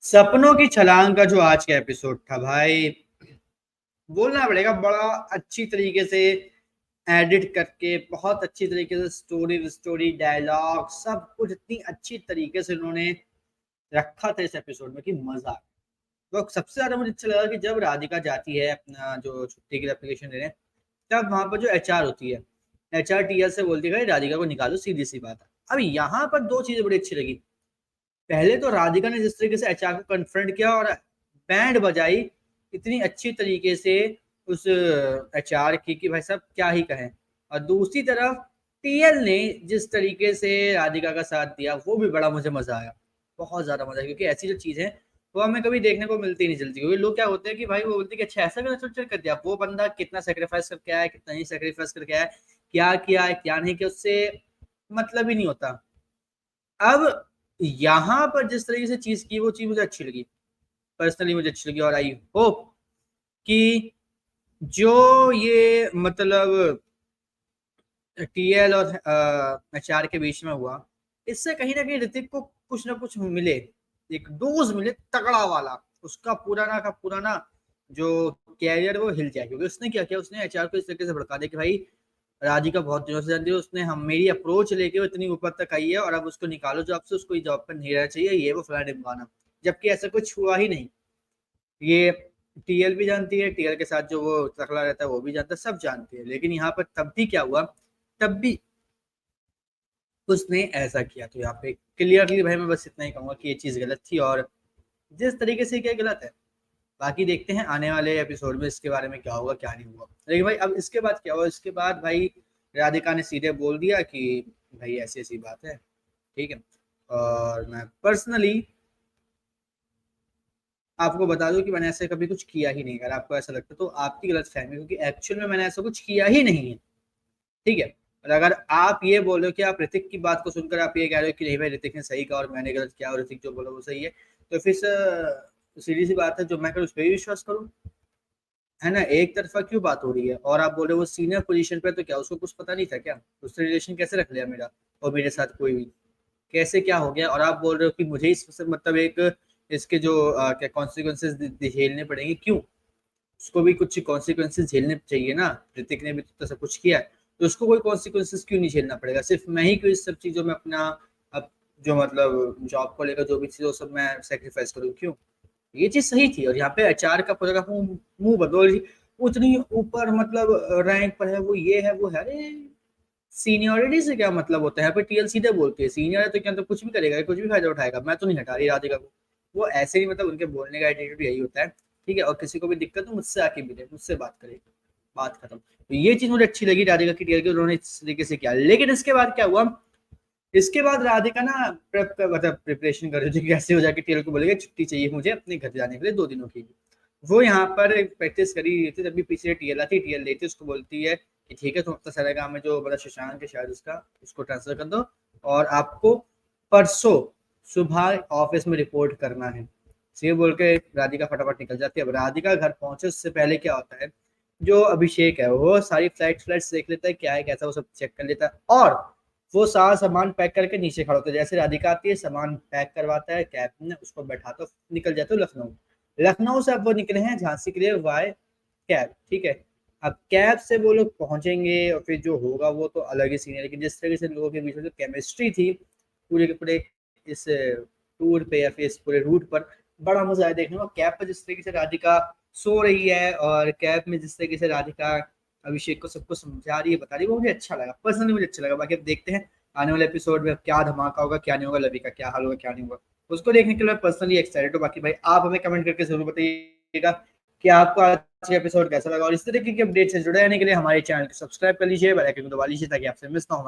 सपनों की छलांग का जो आज का एपिसोड था भाई, बोलना पड़ेगा बड़ा अच्छी तरीके से एडिट करके, बहुत अच्छी तरीके से स्टोरी स्टोरी डायलॉग सब कुछ इतनी अच्छी तरीके से उन्होंने रखा था इस एपिसोड में कि मजा आ गया। तो सबसे ज्यादा मुझे अच्छा लगा कि जब राधिका जाती है अपना जो छुट्टी के लिए एप्लीकेशन देने, तब वहां पर जो एचआर होती है, एचआर टीएल से बोलती है राधिका को निकालो, सीधी सी बात है। अब यहाँ पर दो चीजें बड़ी अच्छी लगी। पहले तो राधिका ने जिस तरीके से एचआर को कन्फ्रंट किया और बैंड बजाई इतनी अच्छी तरीके से उस एचआर की कि भाई साहब क्या ही कहें। और दूसरी तरफ टीएल ने जिस तरीके से राधिका का साथ दिया वो भी बड़ा मुझे मजा आया, बहुत ज्यादा मजा आया, क्योंकि ऐसी जो चीज है वो हमें कभी देखने को मिलती नहीं जल्दी। क्योंकि लोग क्या होते हैं कि भाई वो बोलते हैं कि अच्छा ऐसा कर दिया, वो बंदा कितना सेक्रीफाइस करके आया, कितना नहीं सेक्रीफाइस करके आया, क्या किया है क्या नहीं किया, उससे मतलब ही नहीं होता। अब यहाँ पर जिस तरीके से चीज की वो चीज मुझे अच्छी लगी, पर्सनली मुझे अच्छी लगी। और आई होप कि जो ये मतलब टीएल और एचआर के बीच में हुआ, इससे कहीं ना कहीं ऋतिक को कुछ ना कुछ मिले, एक डोज मिले तगड़ा वाला, उसका पुराना का पुराना जो कैरियर वो हिल जाए। क्योंकि उसने क्या किया, उसने एचआर को इस तरीके से भड़का दिया कि भाई राधिका बहुत दिनों से जानती है, उसने हम मेरी अप्रोच लेके वो इतनी ऊपर तक आई है और अब उसको निकालो जॉब से, उसको जॉब पर नहीं रहना चाहिए, ये वो फलाना ढिमकाना। जबकि ऐसा कुछ हुआ ही नहीं। ये टीएल भी जानती है, टीएल के साथ जो वो टकला रहता है वो भी जानता है, सब जानते हैं। लेकिन यहाँ पर तब भी क्या हुआ, तब भी उसने ऐसा किया। तो यहाँ पे क्लियरली भाई मैं बस इतना ही कहूंगा कि ये चीज गलत थी, और जिस तरीके से किया गलत है। बाकी देखते हैं आने वाले एपिसोड में इसके बारे में क्या होगा क्या नहीं होगा। लेकिन भाई अब इसके बाद क्या हुआ, इसके बाद भाई राधिका ने सीधे बोल दिया कि भाई ऐसी ऐसी बात है, ठीक है। और मैं पर्सनली आपको बता दूं कि मैंने ऐसे कभी कुछ किया ही नहीं। अगर आपको ऐसा लगता है तो आपकी गलत फहमी, क्योंकि एक्चुअल में मैंने ऐसा कुछ किया ही नहीं है, ठीक है। और अगर आप ये बोल रहे हो कि आप ऋतिक की बात को सुनकर आप ये कह रहे हो कि नहीं भाई ऋतिक ने सही कहा और मैंने गलत किया और ऋतिक जो बोला वो सही है, तो फिर सीधी सी बात है, जो मैं करूँ उस पर ही विश्वास करूँ, है ना। एक तरफा क्यों बात हो रही है। और आप बोल रहे हो वो सीनियर पोजीशन पे, तो क्या उसको कुछ पता नहीं था क्या, उससे रिलेशन कैसे रख लिया मेरा और मेरे साथ कोई भी, कैसे क्या हो गया। और आप बोल रहे हो कि मुझे इस मतलब एक इसके जो क्या कॉन्सिक्वेंसेज झेलने पड़ेंगे, क्यों, उसको भी कुछ कॉन्सिक्वेंसेज झेलने चाहिए ना। ऋतिक ने भी तो सब कुछ किया है, तो उसको कोई कॉन्सिक्वेंसेज क्यों नहीं झेलना पड़ेगा। सिर्फ मैं ही क्यों इस सब चीजों में अपना अब जो मतलब जॉब को लेकर जो भी चीज सब मैं सेक्रीफाइस करूँ, क्यों। ये चीज सही थी। और यहाँ पे एचआर का पूरा का मुंह बदल, उतनी ऊपर मतलब रैंक पर है, वो ये है वो है। अरे सीनियरिटी से क्या मतलब होता है। यहाँ पे टीएल सीधे बोलती है सीनियर है तो क्या, तो कुछ भी करेगा, कुछ भी फायदा उठाएगा, मैं तो नहीं हटा रही राधिका को। वो ऐसे ही मतलब उनके बोलने का एटीट्यूड यही होता है, ठीक है। और किसी को भी दिक्कत हो मुझसे आके मिले, मुझसे बात करे, बात खत्म। तो ये चीज मुझे अच्छी लगी राधिका की, टीएल की, उन्होंने इस तरीके से किया। लेकिन इसके बाद क्या हुआ, इसके बाद राधिका ना मतलब प्रिपरेशन कर रही थी कैसे हो जाके टीएल को बोलेगा छुट्टी चाहिए मुझे अपने घर जाने के लिए 2 दिनों की। वो यहाँ पर प्रैक्टिस करी रही थी, तभी पीछे टीएल आती, टीएल लेती उसको बोलती है कि ठीक है तुम अपना सारा काम में जो बड़ा शशांक है शायद उसका, उसको ट्रांसफर कर दो और आपको परसों सुबह ऑफिस में रिपोर्ट करना है। ये बोल के राधिका फटाफट निकल जाती है। अब राधिका घर पहुंचे उससे पहले क्या होता है, जो अभिषेक है वो सारी फ्लाइट्स देख लेता है, क्या है कैसा, वो सब चेक कर लेता है। और वो सारा सामान पैक करके नीचे खड़ा होता है। जैसे राधिका आती है सामान पैक करवाता है कैब में, उसको बैठाता, निकल जाते हो लखनऊ। लखनऊ से अब वो निकले हैं झांसी के लिए वाय कैब, ठीक है। अब कैब से वो लोग पहुंचेंगे और फिर जो होगा वो तो अलग ही सीन है। लेकिन जिस तरीके से लोगों के बीच में जो केमिस्ट्री थी पूरे के पूरे इस टूर पे या फिर इस पूरे रूट पर, बड़ा मजा आया देखने में। कैब पर जिस तरीके से राधिका सो रही है और कैब में जिस तरीके से राधिका अभिषेक को सबको समझा रही है, बता रही है, वो मुझे अच्छा लगा, पर्सनली मुझे अच्छा लगा। बाकी अब देखते हैं आने वाले एपिसोड में क्या धमाका होगा क्या नहीं होगा, लवी का क्या हाल होगा क्या नहीं होगा, उसको देखने के लिए पर्सनली एक्साइटेड हूँ। बाकी भाई आप हमें कमेंट करके जरूर बताइएगा कि आपको आज का एपिसोड कैसा लगा। और इस तरीके के अपडेट से जुड़े रहने के लिए हमारे चैनल को सब्सक्राइब कर लीजिए, बेल आइकन को दबा लीजिए ताकि आपसे मिस ना हो।